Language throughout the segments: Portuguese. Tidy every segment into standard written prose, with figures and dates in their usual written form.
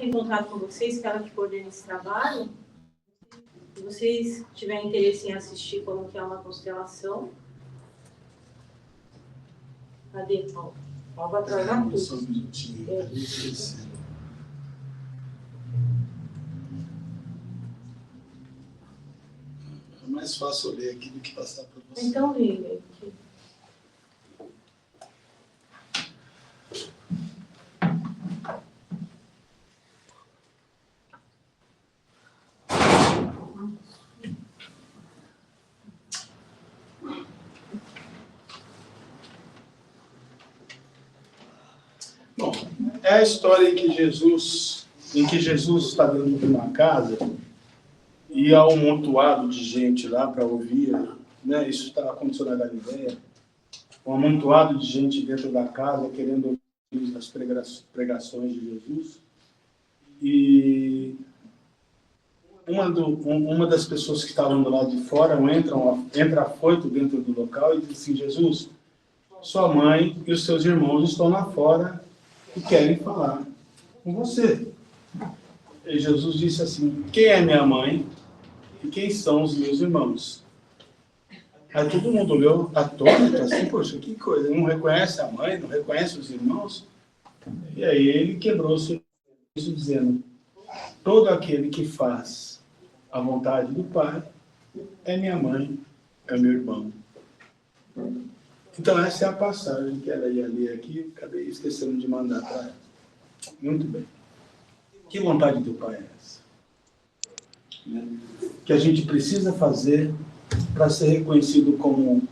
entre em contato com vocês, que ela que coordena esse trabalho. Se vocês tiverem interesse em assistir como que é uma constelação. Cadê, Paulo? Paulo vai atrasar tudo. Só um minutinho, eu esqueci. É mais fácil ler aqui do que passar para você. Então, liga aqui. Bom, é a história em que Jesus está dentro de uma casa e há um amontoado de gente lá para ouvir, né? Isso está acontecendo na Galileia. Um amontoado de gente dentro da casa querendo ouvir as pregações de Jesus. E uma das pessoas que estavam do lado de fora entra afoito dentro do local e diz assim: Jesus, sua mãe e os seus irmãos estão lá fora e querem falar com você. E Jesus disse assim: quem é minha mãe e quem são os meus irmãos? Aí todo mundo olhou atônito, assim: poxa, que coisa, não reconhece a mãe, não reconhece os irmãos? E aí ele quebrou o silêncio dizendo: todo aquele que faz a vontade do Pai é minha mãe, é meu irmão. Então essa é a passagem que ela ia ler aqui, acabei esquecendo de mandar para ela. Muito bem. Que vontade do Pai é essa? Que a gente precisa fazer para ser reconhecido como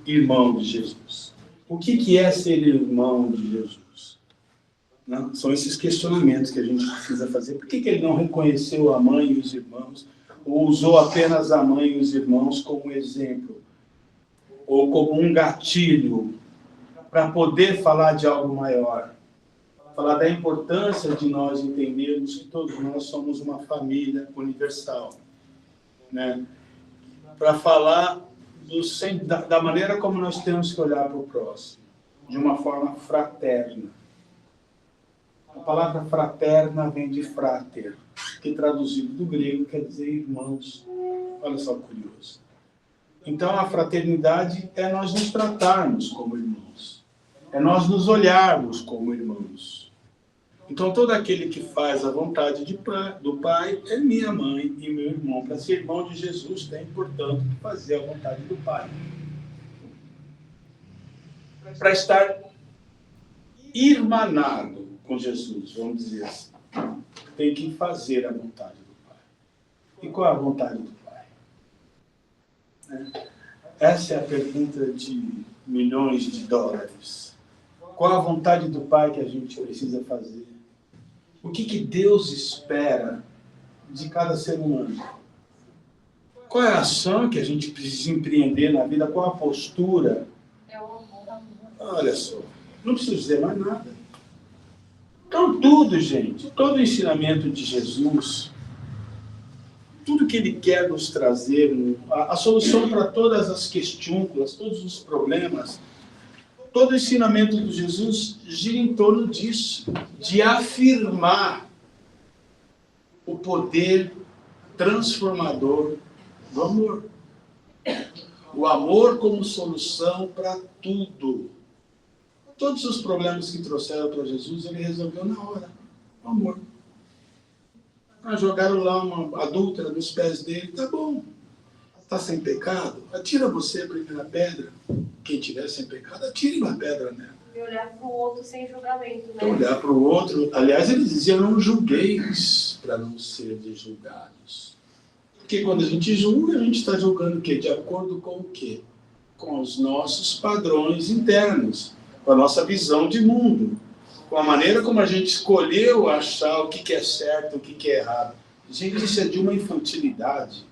irmão de Jesus. O que é ser irmão de Jesus? Não? São esses questionamentos que a gente precisa fazer. Por que ele não reconheceu a mãe e os irmãos? Ou usou apenas a mãe e os irmãos como exemplo? Ou como um gatilho para poder falar de algo maior? Falar da importância de nós entendermos que todos nós somos uma família universal, né? Para falar da maneira como nós temos que olhar para o próximo, de uma forma fraterna. A palavra fraterna vem de frater, que traduzido do grego quer dizer irmãos. Olha só que curioso. Então a fraternidade é nós nos tratarmos como irmãos, é nós nos olharmos como irmãos. Então todo aquele que faz a vontade do Pai é minha mãe e meu irmão. Para ser irmão de Jesus tem, portanto, que fazer a vontade do Pai. Para estar irmanado com Jesus, vamos dizer assim, tem que fazer a vontade do Pai. E qual é a vontade do Pai? Essa é a pergunta de milhões de dólares. Qual a vontade do Pai que a gente precisa fazer? O que Deus espera de cada ser humano? Qual é a ação que a gente precisa empreender na vida? Qual a postura? Olha só, não preciso dizer mais nada. Então tudo, gente, todo o ensinamento de Jesus, tudo que Ele quer nos trazer, a solução para todas as questões, todos os problemas, todo o ensinamento de Jesus gira em torno disso, de afirmar o poder transformador do amor. O amor como solução para tudo. Todos os problemas que trouxeram para Jesus, Ele resolveu na hora. O amor. Jogaram lá uma adúltera nos pés dele, tá bom. Está sem pecado? Atira você a primeira pedra. Quem tiver sem pecado, atire uma pedra nela. E olhar para o outro sem julgamento, né? Então, olhar para o outro. Aliás, ele dizia: não julgueis para não serem julgados. Porque quando a gente julga, a gente está julgando o quê? De acordo com o quê? Com os nossos padrões internos, com a nossa visão de mundo, com a maneira como a gente escolheu achar o que é certo, o que é errado. Gente, isso é de uma infantilidade.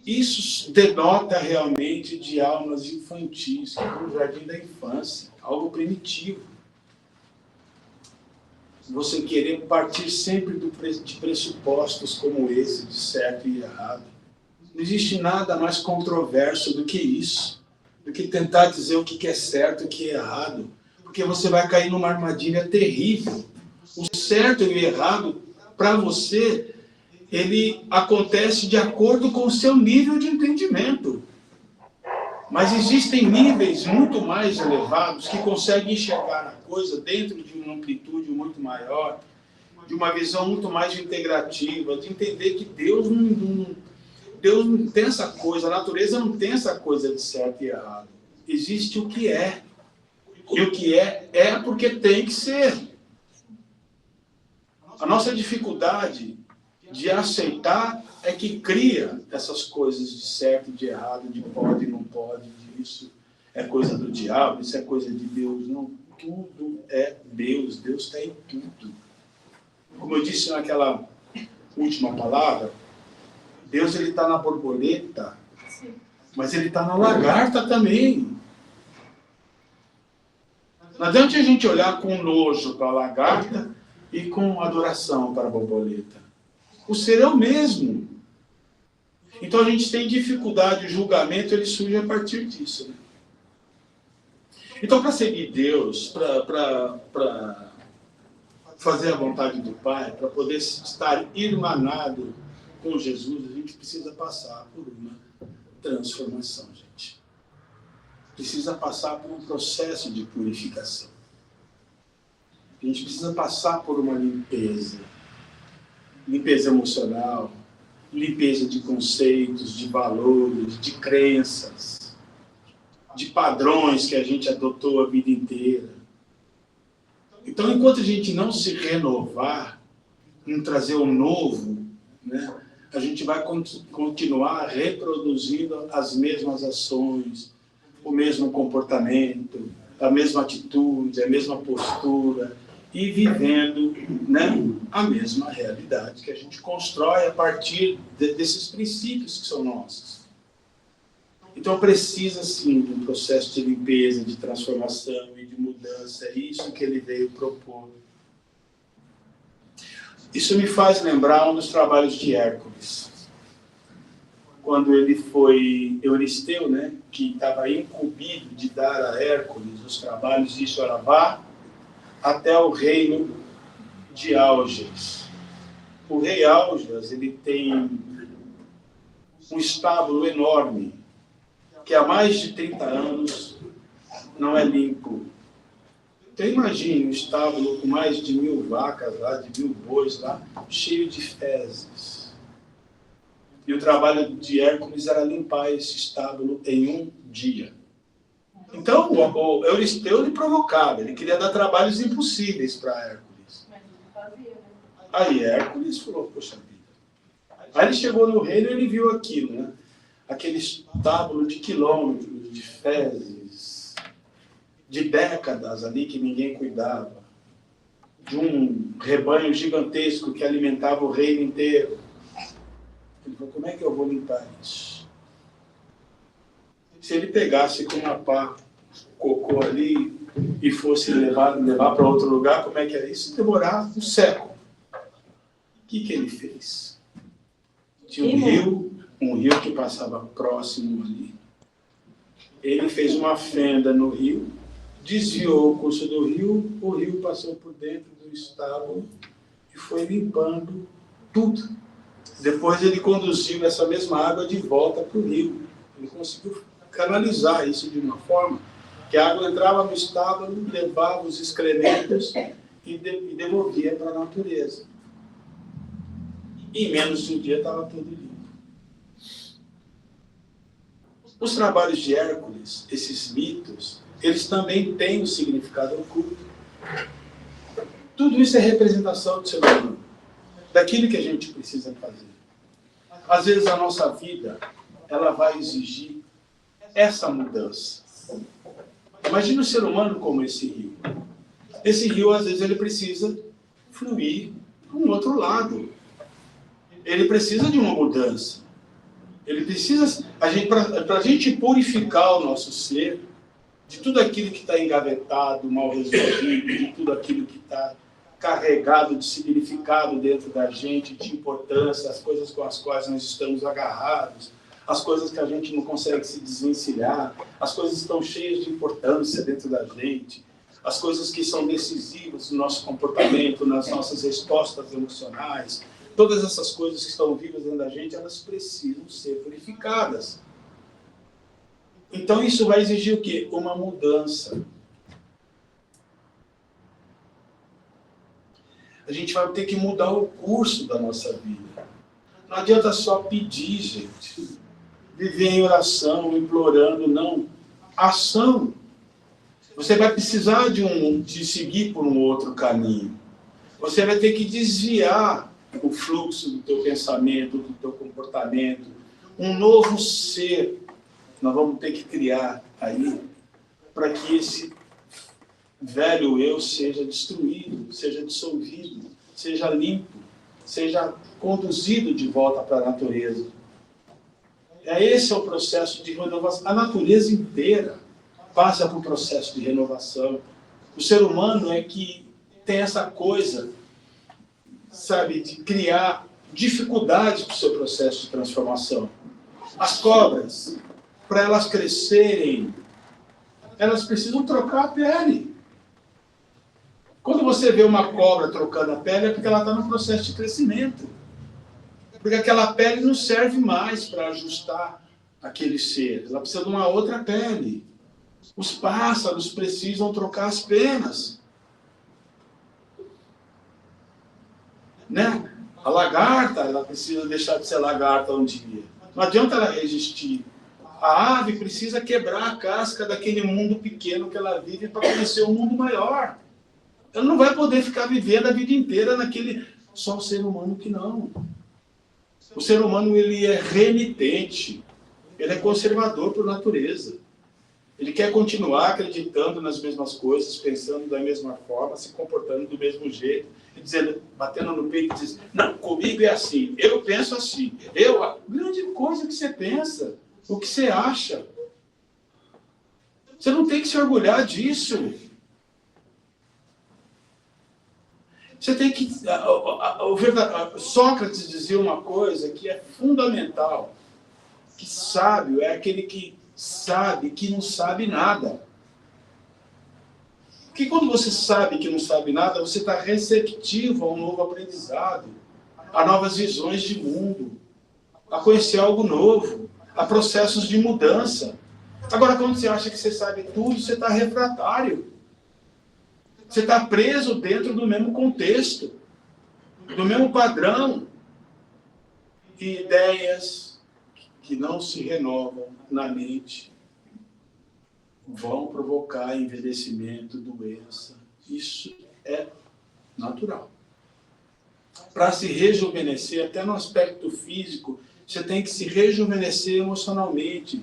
Isso denota realmente de almas infantis, que é o jardim da infância, algo primitivo. Você querer partir sempre de pressupostos como esse, de certo e errado. Não existe nada mais controverso do que isso, do que tentar dizer o que é certo e o que é errado. Porque você vai cair numa armadilha terrível. O certo e o errado, para você, ele acontece de acordo com o seu nível de entendimento. Mas existem níveis muito mais elevados que conseguem enxergar a coisa dentro de uma amplitude muito maior, de uma visão muito mais integrativa, de entender que Deus não tem essa coisa, a natureza não tem essa coisa de certo e errado. Existe o que é. E o que é porque tem que ser. A nossa dificuldade de aceitar é que cria essas coisas de certo e de errado, de pode e não pode, de isso é coisa do diabo, isso é coisa de Deus. Não, tudo é Deus. Deus está em tudo. Como eu disse naquela última palavra, Deus ele está na borboleta, mas ele está na lagarta também. Não adianta a gente olhar com nojo para a lagarta e com adoração para a borboleta. O ser é o mesmo. Então a gente tem dificuldade, o julgamento ele surge a partir disso. Né? Então para seguir Deus, para fazer a vontade do Pai, para poder estar irmanado com Jesus, a gente precisa passar por uma transformação, gente. Precisa passar por um processo de purificação. A gente precisa passar por uma limpeza. Limpeza emocional, limpeza de conceitos, de valores, de crenças, de padrões que a gente adotou a vida inteira. Então, enquanto a gente não se renovar, não trazer o novo, né, a gente vai continuar reproduzindo as mesmas ações, o mesmo comportamento, a mesma atitude, a mesma postura, e vivendo, né, a mesma realidade que a gente constrói a partir desses princípios que são nossos. Então precisa sim de um processo de limpeza, de transformação e de mudança. É isso que ele veio propor. Isso me faz lembrar um dos trabalhos de Hércules. Quando ele foi Euristeu, né, que estava incumbido de dar a Hércules os trabalhos de Sorabá até o reino de Alges. O rei Alges, ele tem um estábulo enorme, que há mais de 30 anos não é limpo. Então imagine um estábulo com mais de 1000 vacas lá, de 1000 bois lá, cheio de fezes. E o trabalho de Hércules era limpar esse estábulo em um dia. Então o Euristeu ele provocava, ele queria dar trabalhos impossíveis para Hércules. Aí Hércules falou, poxa vida. Aí ele chegou no reino e ele viu aquilo, né? Aquele estábulo de quilômetros, de fezes, de décadas ali que ninguém cuidava, de um rebanho gigantesco que alimentava o reino inteiro. Ele falou, como é que eu vou limpar isso? Se ele pegasse com uma pá, cocô ali, e fosse levar para outro lugar, como é que era isso? Demorava um século. O que ele fez? Tinha um rio que passava próximo ali. Ele fez uma fenda no rio, desviou o curso do rio, o rio passou por dentro do estábulo e foi limpando tudo. Depois ele conduziu essa mesma água de volta para o rio. Ele conseguiu canalizar isso de uma forma que a água entrava no estábulo, levava os excrementos e devolvia para a natureza. E em menos de um dia estava tudo limpo. Os trabalhos de Hércules, esses mitos, eles também têm um significado oculto. Tudo isso é representação do ser humano, daquilo que a gente precisa fazer. Às vezes a nossa vida, ela vai exigir essa mudança. Imagina o ser humano como esse rio. Esse rio, às vezes, ele precisa fluir para um outro lado. Ele precisa de uma mudança. Ele precisa, para a gente purificar o nosso ser, de tudo aquilo que está engavetado, mal resolvido, de tudo aquilo que está carregado de significado dentro da gente, de importância, as coisas com as quais nós estamos agarrados, as coisas que a gente não consegue se desvencilhar, as coisas estão cheias de importância dentro da gente, as coisas que são decisivas no nosso comportamento, nas nossas respostas emocionais, todas essas coisas que estão vivas dentro da gente, elas precisam ser purificadas. Então isso vai exigir o quê? Uma mudança. A gente vai ter que mudar o curso da nossa vida. Não adianta só pedir, gente. Viver em oração, implorando, não. Ação. Você vai precisar de seguir por um outro caminho. Você vai ter que desviar o fluxo do teu pensamento, do teu comportamento. Um novo ser nós vamos ter que criar aí para que esse velho eu seja destruído, seja dissolvido, seja limpo, seja conduzido de volta para a natureza. Esse é o processo de renovação. A natureza inteira passa por um processo de renovação. O ser humano é que tem essa coisa, sabe, de criar dificuldades para o seu processo de transformação. As cobras, para elas crescerem, elas precisam trocar a pele. Quando você vê uma cobra trocando a pele, é porque ela está no processo de crescimento. Porque aquela pele não serve mais para ajustar aquele ser. Ela precisa de uma outra pele. Os pássaros precisam trocar as penas. Né? A lagarta, ela precisa deixar de ser lagarta um dia. Não adianta ela resistir. A ave precisa quebrar a casca daquele mundo pequeno que ela vive para conhecer um mundo maior. Ela não vai poder ficar vivendo a vida inteira naquele... Só o ser humano que não. O ser humano, ele é renitente. Ele é conservador por natureza. Ele quer continuar acreditando nas mesmas coisas, pensando da mesma forma, se comportando do mesmo jeito, e dizendo, batendo no peito e dizendo, não, comigo é assim, eu penso assim. A grande coisa que você pensa, o que você acha. Você não tem que se orgulhar disso. Você tem que... Sócrates dizia uma coisa que é fundamental, que sábio é aquele que sabe que não sabe nada. Porque quando você sabe que não sabe nada, você está receptivo a um novo aprendizado, a novas visões de mundo, a conhecer algo novo, a processos de mudança. Agora, quando você acha que você sabe tudo, você está refratário. Você está preso dentro do mesmo contexto, do mesmo padrão. E ideias que não se renovam na mente vão provocar envelhecimento, doença. Isso é natural. Para se rejuvenescer, até no aspecto físico, você tem que se rejuvenescer emocionalmente,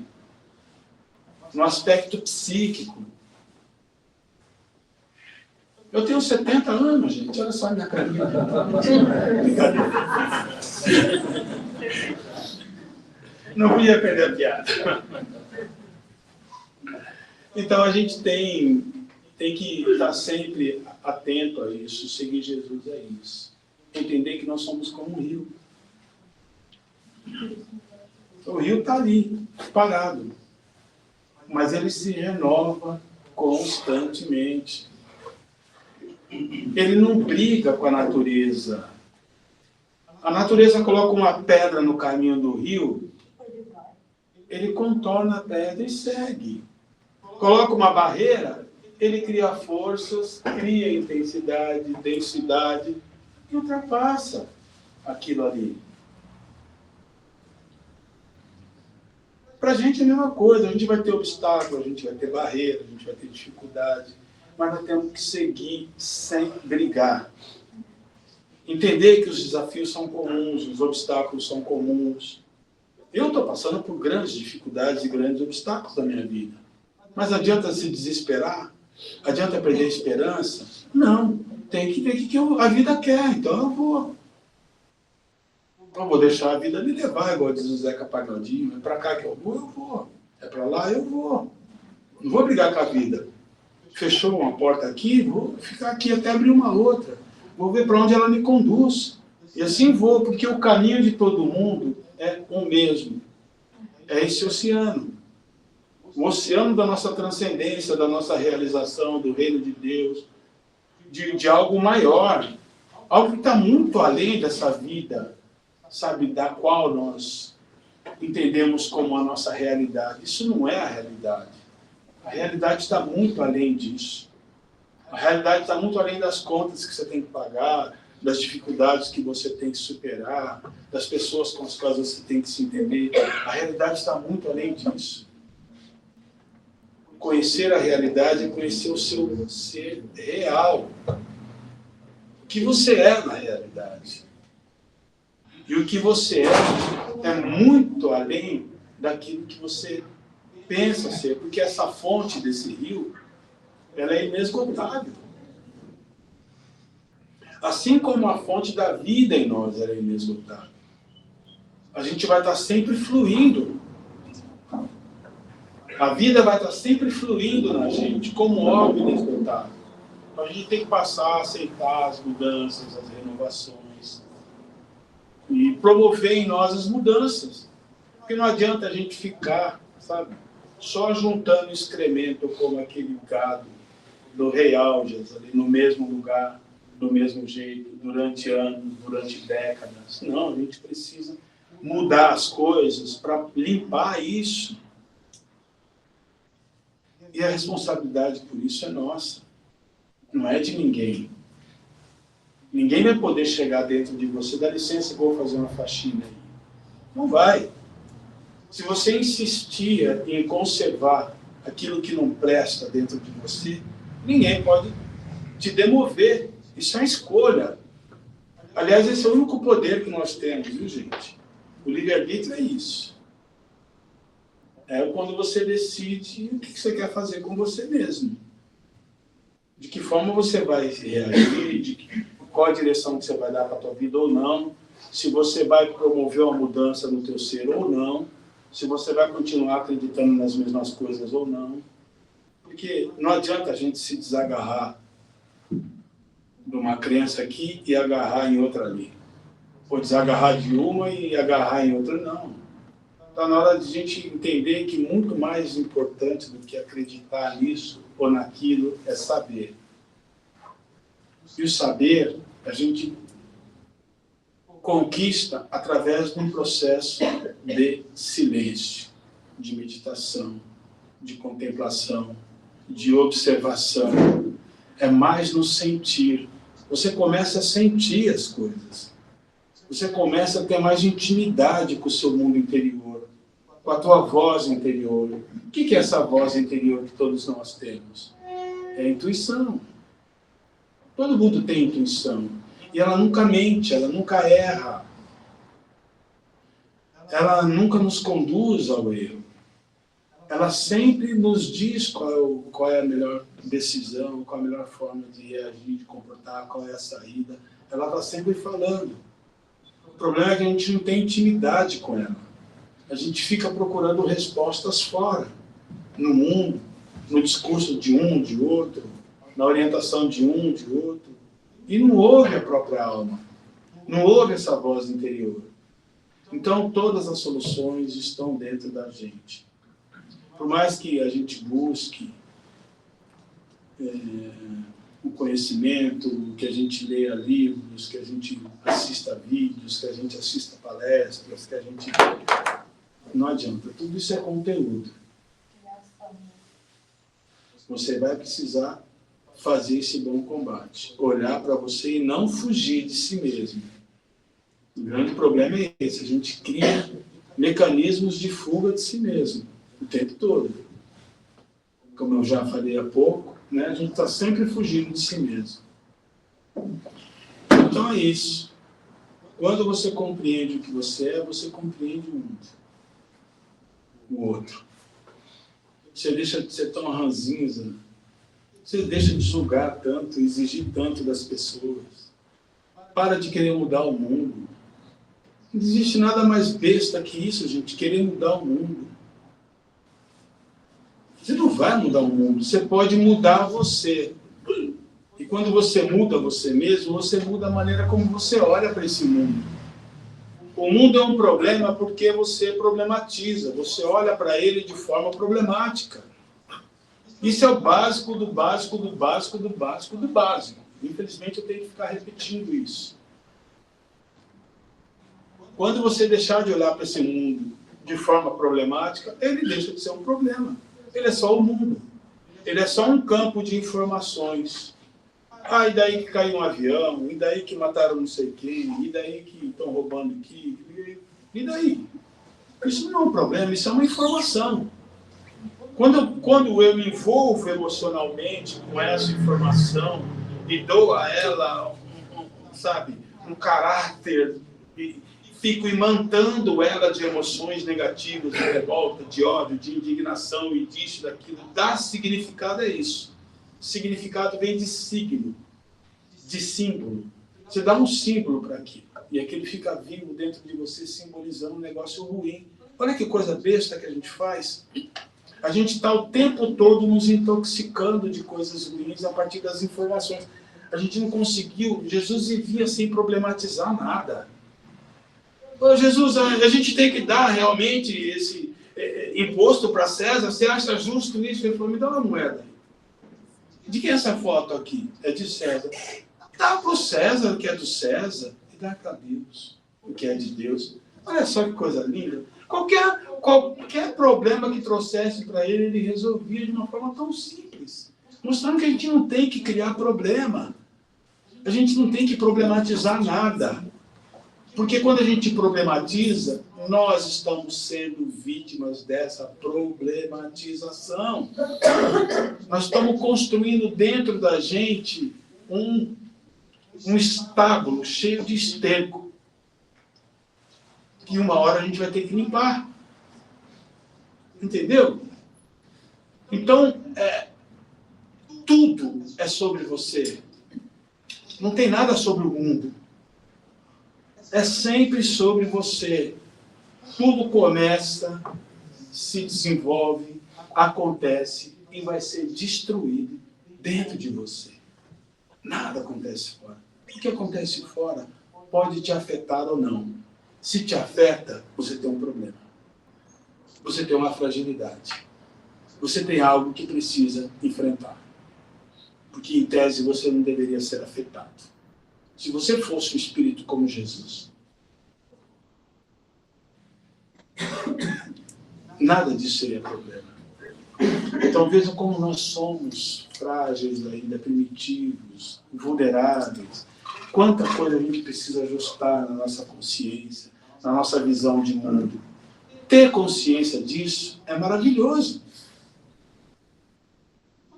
no aspecto psíquico. Eu tenho 70 anos, gente. Olha só a minha carinha. Não ia perder a piada. Então, a gente tem que estar sempre atento a isso, seguir Jesus a isso. Entender que nós somos como um rio. O rio está ali, parado. Mas ele se renova constantemente. Ele não briga com a natureza. A natureza coloca uma pedra no caminho do rio, ele contorna a pedra e segue. Coloca uma barreira, ele cria forças, cria intensidade, densidade, e ultrapassa aquilo ali. Para a gente é a mesma coisa, a gente vai ter obstáculo, a gente vai ter barreira, a gente vai ter dificuldade, mas nós temos que seguir sem brigar. Entender que os desafios são comuns, os obstáculos são comuns. Eu estou passando por grandes dificuldades e grandes obstáculos da minha vida. Mas adianta se desesperar? Adianta perder a esperança? Não. Tem que ver o que a vida quer. Então eu vou. Não vou deixar a vida me levar, igual diz o Zeca Pagodinho. É para cá que eu vou. É para lá, eu vou. Não vou brigar com a vida. Fechou uma porta aqui, vou ficar aqui até abrir uma outra. Vou ver para onde ela me conduz. E assim vou, porque o caminho de todo mundo é o mesmo. É esse oceano. o oceano da nossa transcendência, da nossa realização, do reino de Deus, de algo maior, algo que está muito além dessa vida, sabe, da qual nós entendemos como a nossa realidade. Isso não é a realidade. A realidade está muito além disso. A realidade está muito além das contas que você tem que pagar, das dificuldades que você tem que superar, das pessoas com as quais você tem que se entender. A realidade está muito além disso. Conhecer a realidade é conhecer o seu ser real. O que você é na realidade. E o que você é muito além daquilo que você pensa ser, porque essa fonte desse rio, ela é inesgotável. Assim como a fonte da vida em nós ela é inesgotável. A gente vai estar sempre fluindo. A vida vai estar sempre fluindo na gente, como algo inesgotável. Então a gente tem que passar a aceitar as mudanças, as renovações. E promover em nós as mudanças. Porque não adianta a gente ficar, sabe, só juntando excremento como aquele gado do rei Aljas, ali no mesmo lugar, do mesmo jeito, durante anos, durante décadas. Não, a gente precisa mudar as coisas para limpar isso. E a responsabilidade por isso é nossa, não é de ninguém. Ninguém vai poder chegar dentro de você, dá licença, vou fazer uma faxina aí. Não vai. Se você insistir em conservar aquilo que não presta dentro de você, ninguém pode te demover. Isso é escolha. Aliás, esse é o único poder que nós temos, viu, gente? O livre-arbítrio é isso. É quando você decide o que você quer fazer com você mesmo. De que forma você vai reagir, de qual a direção que você vai dar para a tua vida ou não, se você vai promover uma mudança no teu ser ou não, se você vai continuar acreditando nas mesmas coisas ou não. Porque não adianta a gente se desagarrar de uma crença aqui e agarrar em outra ali. Ou desagarrar de uma e agarrar em outra, não. Está na hora de a gente entender que muito mais importante do que acreditar nisso ou naquilo é saber. E o saber a gente conquista através de um processo de silêncio, de meditação, de contemplação, de observação. É mais no sentir. Você começa a sentir as coisas. Você começa a ter mais intimidade com o seu mundo interior, com a tua voz interior. O que é essa voz interior que todos nós temos? É a intuição. Todo mundo tem intuição. E ela nunca mente, ela nunca erra. Ela nunca nos conduz ao erro. Ela sempre nos diz qual é a melhor decisão, qual é a melhor forma de reagir, de comportar, qual é a saída. Ela está sempre falando. O problema é que a gente não tem intimidade com ela. A gente fica procurando respostas fora, no mundo, no discurso de um, de outro, na orientação de um, de outro. E não ouve a própria alma. Não ouve essa voz interior. Então, todas as soluções estão dentro da gente. Por mais que a gente busque o conhecimento, que a gente leia livros, que a gente assista vídeos, que a gente assista palestras, que a gente... Não adianta. Tudo isso é conteúdo. Você vai precisar fazer esse bom combate. Olhar para você e não fugir de si mesmo. O grande problema é esse. A gente cria mecanismos de fuga de si mesmo. O tempo todo. Como eu já falei há pouco, né? A gente está sempre fugindo de si mesmo. Então é isso. Quando você compreende o que você é, você compreende o mundo. O outro. Você deixa de ser tão ranzinza. Você deixa de julgar tanto, exigir tanto das pessoas. Para de querer mudar o mundo. Não existe nada mais besta que isso, gente, querer mudar o mundo. Você não vai mudar o mundo, você pode mudar você. E quando você muda você mesmo, você muda a maneira como você olha para esse mundo. O O mundo é um problema porque você problematiza, você olha para ele de forma problemática. Isso é o básico do básico do básico do básico do básico. Infelizmente eu tenho que ficar repetindo isso. Quando você deixar de olhar para esse mundo de forma problemática, ele deixa de ser um problema. Ele é só o mundo. Ele é só um campo de informações. Ah, e daí que caiu um avião, e daí que mataram não sei quem, e daí que estão roubando aqui, e daí? Isso não é um problema, isso é uma informação. Quando eu me envolvo emocionalmente com essa informação e dou a ela, um caráter, e fico imantando ela de emoções negativas, de revolta, de ódio, de indignação e disso, daquilo, dar significado é isso. Significado vem de signo, de símbolo. Você dá um símbolo para aquilo, e aquilo fica vivo dentro de você, simbolizando um negócio ruim. Olha que coisa besta que a gente faz. A gente está o tempo todo nos intoxicando de coisas ruins a partir das informações. A gente não conseguiu, Jesus vivia sem problematizar nada. Ô, Jesus, a gente tem que dar realmente esse imposto para César? Você acha justo isso? Ele falou, me dá uma moeda. De quem é essa foto aqui? É de César. Dá para o César o que é do César e dá para Deus o que é de Deus. Olha só que coisa linda. Qualquer problema que trouxesse para ele, ele resolvia de uma forma tão simples. Mostrando que a gente não tem que criar problema. A gente não tem que problematizar nada. Porque quando a gente problematiza, nós estamos sendo vítimas dessa problematização. Nós estamos construindo dentro da gente um estábulo cheio de esterco. Que uma hora a gente vai ter que limpar. Entendeu? Então, tudo é sobre você. Não tem nada sobre o mundo. É sempre sobre você. Tudo começa, se desenvolve, acontece e vai ser destruído dentro de você. Nada acontece fora. O que acontece fora pode te afetar ou não. Se te afeta, você tem um problema. Você tem uma fragilidade. Você tem algo que precisa enfrentar. Porque, em tese, você não deveria ser afetado. Se você fosse um espírito como Jesus, nada disso seria problema. Então vejam como nós somos frágeis ainda, primitivos, vulneráveis. Quanta coisa a gente precisa ajustar na nossa consciência, na nossa visão de mundo. Ter consciência disso é maravilhoso.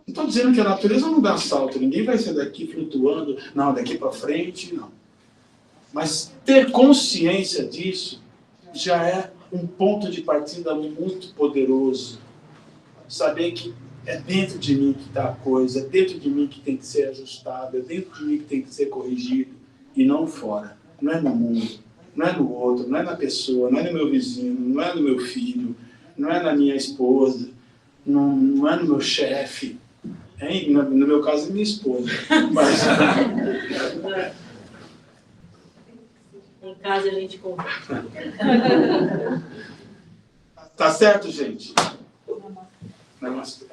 Não estou dizendo que a natureza não dá salto, ninguém vai sair daqui flutuando, não, daqui para frente, não. Mas ter consciência disso já é um ponto de partida muito poderoso. Saber que é dentro de mim que está a coisa, é dentro de mim que tem que ser ajustado, é dentro de mim que tem que ser corrigido, e não fora. Não é no mundo, não é no outro, não é na pessoa, não é no meu vizinho, não é no meu filho, não é na minha esposa, não é no meu chefe. No meu caso, é minha esposa. Mas... Em casa a gente conversa. Tá certo, gente? Namastê.